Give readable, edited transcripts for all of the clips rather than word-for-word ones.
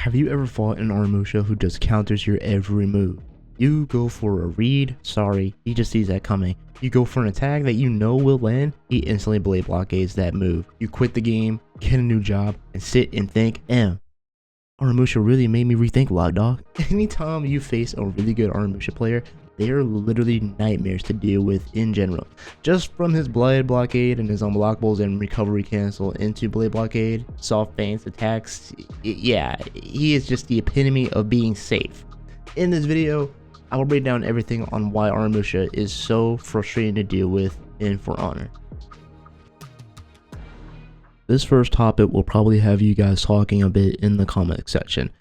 Have you ever fought an Aramusha who just counters your every move? You go for a read, sorry, he just sees that coming. You go for an attack that you know will land, he instantly blade blockades that move. You quit the game, get a new job, and sit and think, Aramusha really made me rethink a lot, dog. Anytime you face a really good Aramusha player, they are literally nightmares to deal with in general. Just from his blade blockade and his unblockables and recovery cancel into blade blockade, soft feints, attacks, yeah, he is just the epitome of being safe. In this video, I will break down everything on why Aramusha is so frustrating to deal with in For Honor. This first topic will probably have you guys talking a bit in the comment section.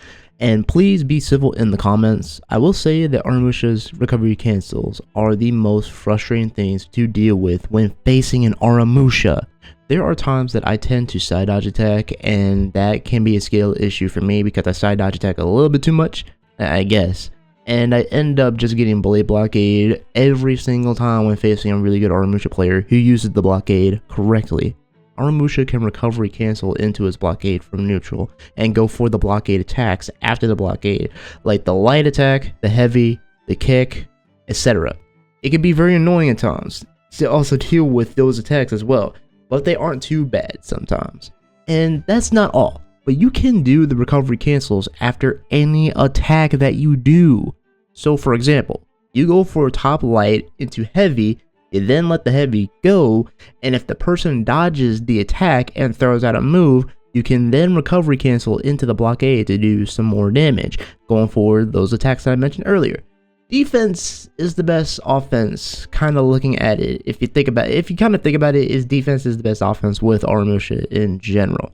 And please be civil in the comments. I will say that Aramusha's recovery cancels are the most frustrating things to deal with when facing an Aramusha. There are times that I tend to side dodge attack, and that can be a skill issue for me because I side dodge attack a little bit too much, I guess. And I end up just getting blade blockade every single time when facing a really good Aramusha player who uses the blockade correctly. Aramusha can recovery cancel into his blockade from neutral and go for the blockade attacks after the blockade, like the light attack, the heavy, the kick, etc. It can be very annoying at times to also deal with those attacks as well, but they aren't too bad sometimes. And that's not all, but you can do the recovery cancels after any attack that you do. So for example, you go for top light into heavy, you then let the heavy go, and if the person dodges the attack and throws out a move, you can then recovery cancel into the blockade to do some more damage, going for those attacks that I mentioned earlier. Defense is the best offense, kind of looking at it. If you kind of think about it, is defense is the best offense with Aramusha in general.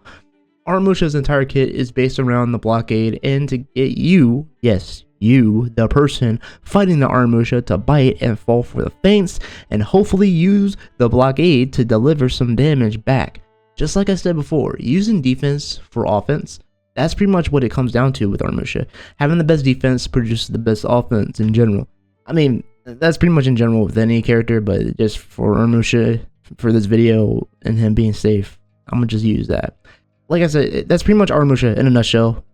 Aramusha's entire kit is based around the blockade and to get you, yes, you, the person fighting the Aramusha, to bite and fall for the feints and hopefully use the blockade to deliver some damage back. Just like I said before, using defense for offense, that's pretty much what it comes down to with Aramusha. Having the best defense produces the best offense in general. I mean, that's pretty much in general with any character, but just for Aramusha, for this video and him being safe, I'm gonna just use that. Like I said, that's pretty much Aramusha in a nutshell.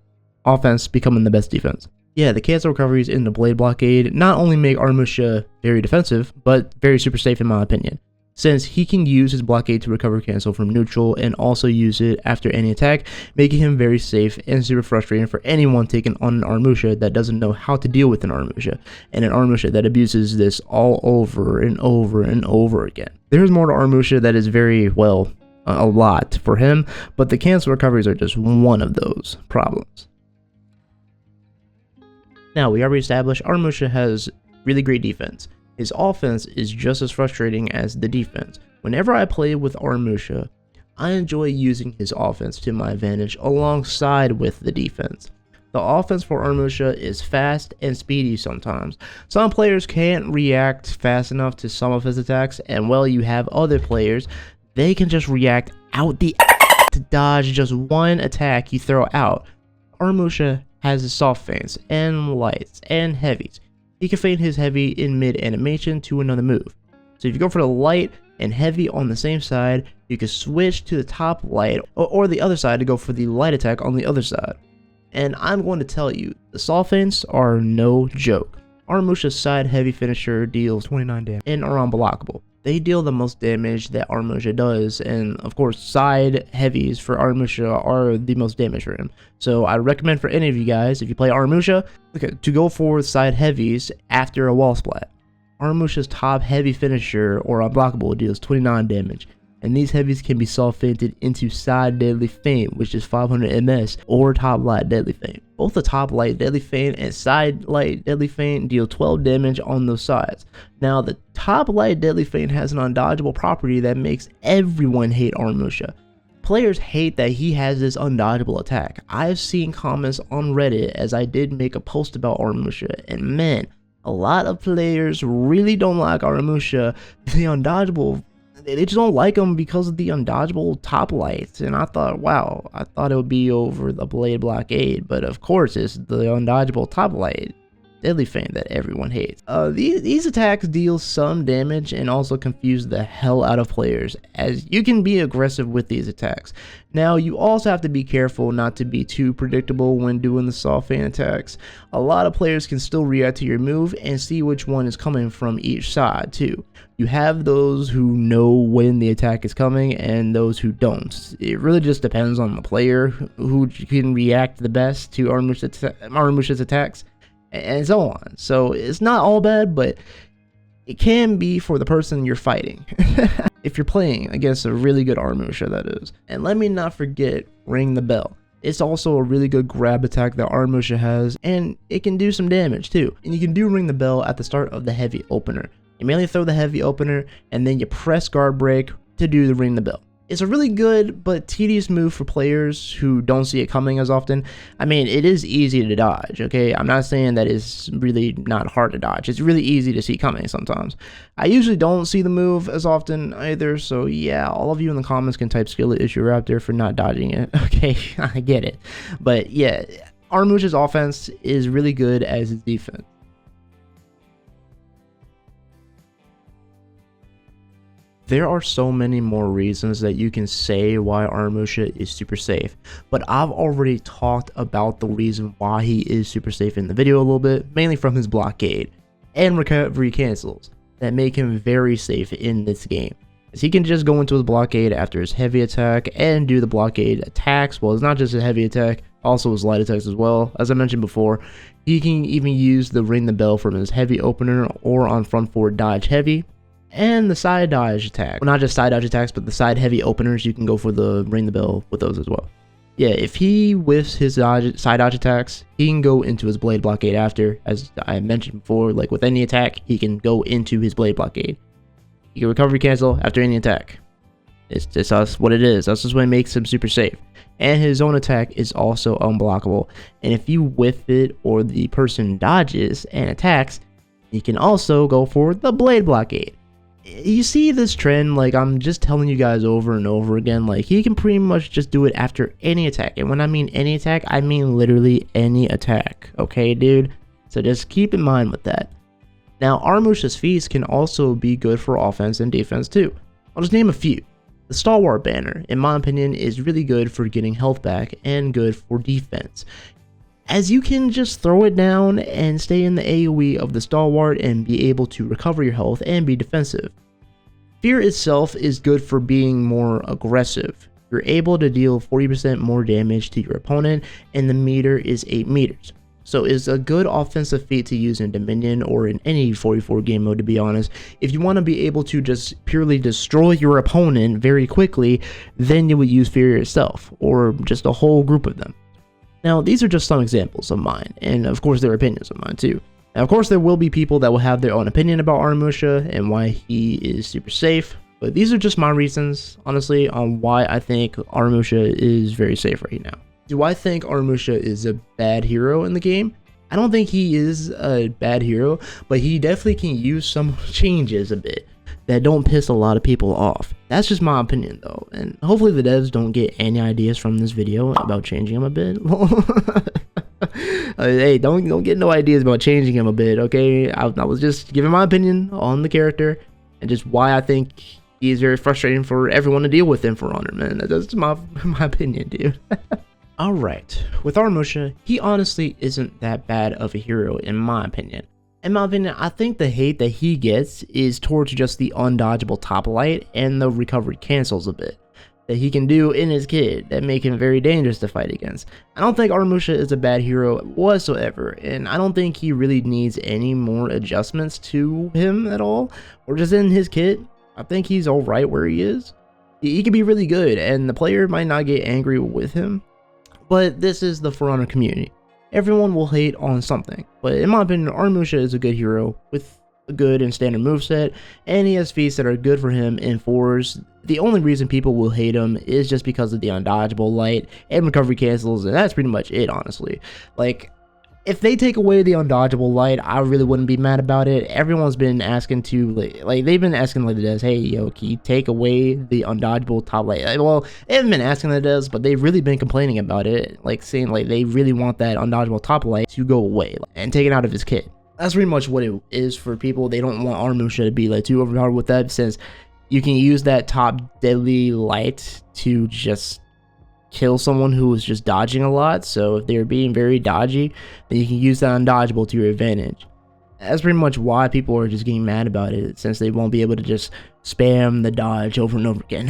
Offense becoming the best defense. Yeah, the cancel recoveries in the blade blockade not only make Aramusha very defensive, but very super safe in my opinion, since he can use his blockade to recover cancel from neutral and also use it after any attack, making him very safe and super frustrating for anyone taking on an Aramusha that doesn't know how to deal with an Aramusha, and an Aramusha that abuses this all over and over and over again. There's more to Aramusha that is very, well, a lot for him, but the cancel recoveries are just one of those problems. Now, we already established Aramusha has really great defense. His offense is just as frustrating as the defense. Whenever I play with Aramusha, I enjoy using his offense to my advantage alongside with the defense. The offense for Aramusha is fast and speedy sometimes. Some players can't react fast enough to some of his attacks, and while you have other players, they can just react out the to dodge just one attack you throw out. Aramusha has his soft feints and lights and heavies. He can feint his heavy in mid animation to another move. So if you go for the light and heavy on the same side, you can switch to the top light or the other side to go for the light attack on the other side. And I'm going to tell you, the soft feints are no joke. Aramusha's side heavy finisher deals 29 damage and are unblockable. They deal the most damage that Aramusha does, and of course side heavies for Aramusha are the most damage for him. So I recommend for any of you guys, if you play Aramusha, to go for side heavies after a wall splat. Aramusha's top heavy finisher or unblockable deals 29 damage, and these heavies can be soft feinted into side deadly feint, which is 500 ms, or top light deadly feint. Both the top light deadly feint and side light deadly feint deal 12 damage on those sides. Now, the top light deadly feint has an undodgeable property that makes everyone hate Aramusha. Players hate that he has this undodgeable attack. I've seen comments on Reddit as I did make a post about Aramusha, and man, a lot of players really don't like Aramusha. The undodgeable, they just don't like him because of the undodgeable top lights. And I thought, wow, I thought it would be over the blade blockade, but of course it's the undodgeable top light. deadly feint that everyone hates. These attacks deal some damage and also confuse the hell out of players, as you can be aggressive with these attacks. Now, you also have to be careful not to be too predictable when doing the soft feint attacks. A lot of players can still react to your move and see which one is coming from each side too. You have those who know when the attack is coming and those who don't. It really just depends on the player who can react the best to Aramusha's attacks and so on. So it's not all bad, but it can be for the person you're fighting. If you're playing against a really good Aramusha, that is. And let me not forget Ring the Bell. It's also a really good grab attack that Aramusha has, and it can do some damage too. And you can do Ring the Bell at the start of the heavy opener. You mainly throw the heavy opener, and then you press guard break to do the Ring the Bell. It's a really good but tedious move for players who don't see it coming as often. I mean, it is easy to dodge, okay? I'm not saying that it's really not hard to dodge. It's really easy to see coming sometimes. I usually don't see the move as often either, so yeah, all of you in the comments can type skillet issue Raptor for not dodging it, okay? I get it. But yeah, Aramusha's offense is really good as his defense. There are so many more reasons that you can say why Aramusha is super safe, but I've already talked about the reason why he is super safe in the video a little bit, mainly from his blockade and recovery cancels that make him very safe in this game. As he can just go into his blockade after his heavy attack and do the blockade attacks. Well, it's not just a heavy attack, also his light attacks as well. As I mentioned before, he can even use the Ring the Bell from his heavy opener or on front forward dodge heavy. And the side dodge attack. Well, not just side dodge attacks, but the side heavy openers, you can go for the Ring the Bell with those as well. Yeah, if he whiffs his side dodge attacks, he can go into his blade blockade after. As I mentioned before, like with any attack, he can go into his blade blockade. He can recovery cancel after any attack. It's just what it is. That's just what makes him super safe. And his own attack is also unblockable. And if you whiff it or the person dodges and attacks, you can also go for the blade blockade. You see this trend, like I'm just telling you guys over and over again, like he can pretty much just do it after any attack. And when I mean any attack, I mean literally any attack. Okay, dude? So just keep in mind with that. Now, Aramusha's feats can also be good for offense and defense too. I'll just name a few. The Stalwart banner, in my opinion, is really good for getting health back and good for defense, as you can just throw it down and stay in the AoE of the Stalwart and be able to recover your health and be defensive. Fear itself is good for being more aggressive. You're able to deal 40% more damage to your opponent, and the meter is 8 meters. So it's a good offensive feat to use in Dominion or in any 44 game mode, to be honest. If you want to be able to just purely destroy your opponent very quickly, then you would use Fear itself, or just a whole group of them. Now, these are just some examples of mine, and of course their opinions of mine too. Now, of course there will be people that will have their own opinion about Aramusha and why he is super safe, but these are just my reasons, honestly, on why I think Aramusha is very safe right now. Do I think Aramusha is a bad hero in the game? I don't think he is a bad hero, but he definitely can use some changes a bit that don't piss a lot of people off. That's just my opinion though, and hopefully the devs don't get any ideas from this video about changing him a bit. Hey, don't get no ideas about changing him a bit, okay? I was just giving my opinion on the character and just why I think he is very frustrating for everyone to deal with in For Honor, man. That's just my opinion, dude. Alright, with Aramusha, he honestly isn't that bad of a hero in my opinion. In my opinion, I think the hate that he gets is towards just the undodgeable top light and the recovery cancels a bit that he can do in his kit that make him very dangerous to fight against. I don't think Aramusha is a bad hero whatsoever, and I don't think he really needs any more adjustments to him at all, or just in his kit. I think he's alright where he is. He can be really good, and the player might not get angry with him, but this is the For Honor community. Everyone will hate on something, but in my opinion, Aramusha is a good hero with a good and standard moveset, and he has feats that are good for him in 4s. The only reason people will hate him is just because of the undodgeable light and recovery cancels, and that's pretty much it, honestly. Like, if they take away the undodgeable light, I really wouldn't be mad about it. Everyone's been asking to, like they've been asking like this, hey, yo, can you take away the undodgeable top light? Well, they haven't been asking this, but they've really been complaining about it, like saying like they really want that undodgeable top light to go away and take it out of his kit. That's pretty much what it is for people. They don't want Aramusha to be like too overpowered with that, since you can use that top deadly light to just kill someone who is just dodging a lot. So if they're being very dodgy, then you can use that undodgeable to your advantage. That's pretty much why people are just getting mad about it, since they won't be able to just spam the dodge over and over again.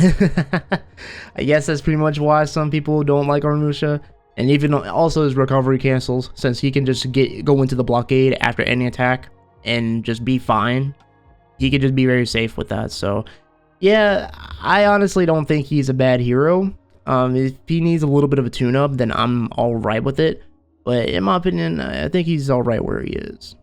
I guess that's pretty much why some people don't like Aramusha. And even also his recovery cancels, since he can just go into the blockade after any attack and just be fine. He could just be very safe with that. So yeah, I honestly don't think he's a bad hero. If he needs a little bit of a tune-up, then I'm alright with it. But in my opinion, I think he's alright where he is.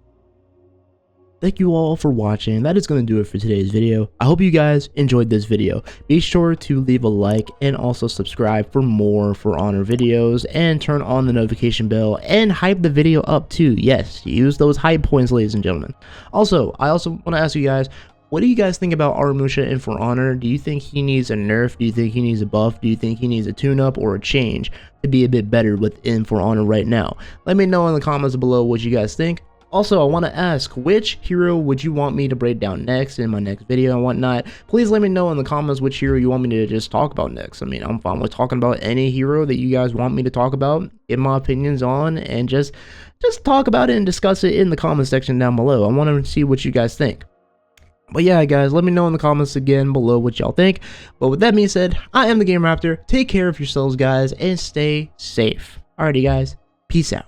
Thank you all for watching. That is going to do it for today's video. I hope you guys enjoyed this video. Be sure to leave a like and also subscribe for more For Honor videos, and turn on the notification bell and hype the video up too. Yes, use those hype points, ladies and gentlemen. Also, I also want to ask you guys, what do you guys think about Aramusha in For Honor? Do you think he needs a nerf? Do you think he needs a buff? Do you think he needs a tune-up or a change to be a bit better within For Honor right now? Let me know in the comments below what you guys think. Also, I want to ask, which hero would you want me to break down next in my next video and whatnot? Please let me know in the comments which hero you want me to just talk about next. I mean, I'm fine with talking about any hero that you guys want me to talk about, get my opinions on, and just talk about it and discuss it in the comment section down below. I want to see what you guys think. But yeah, guys, let me know in the comments again below what y'all think. But with that being said, I am TheGamingRaptor. Take care of yourselves, guys, and stay safe. Alrighty, guys. Peace out.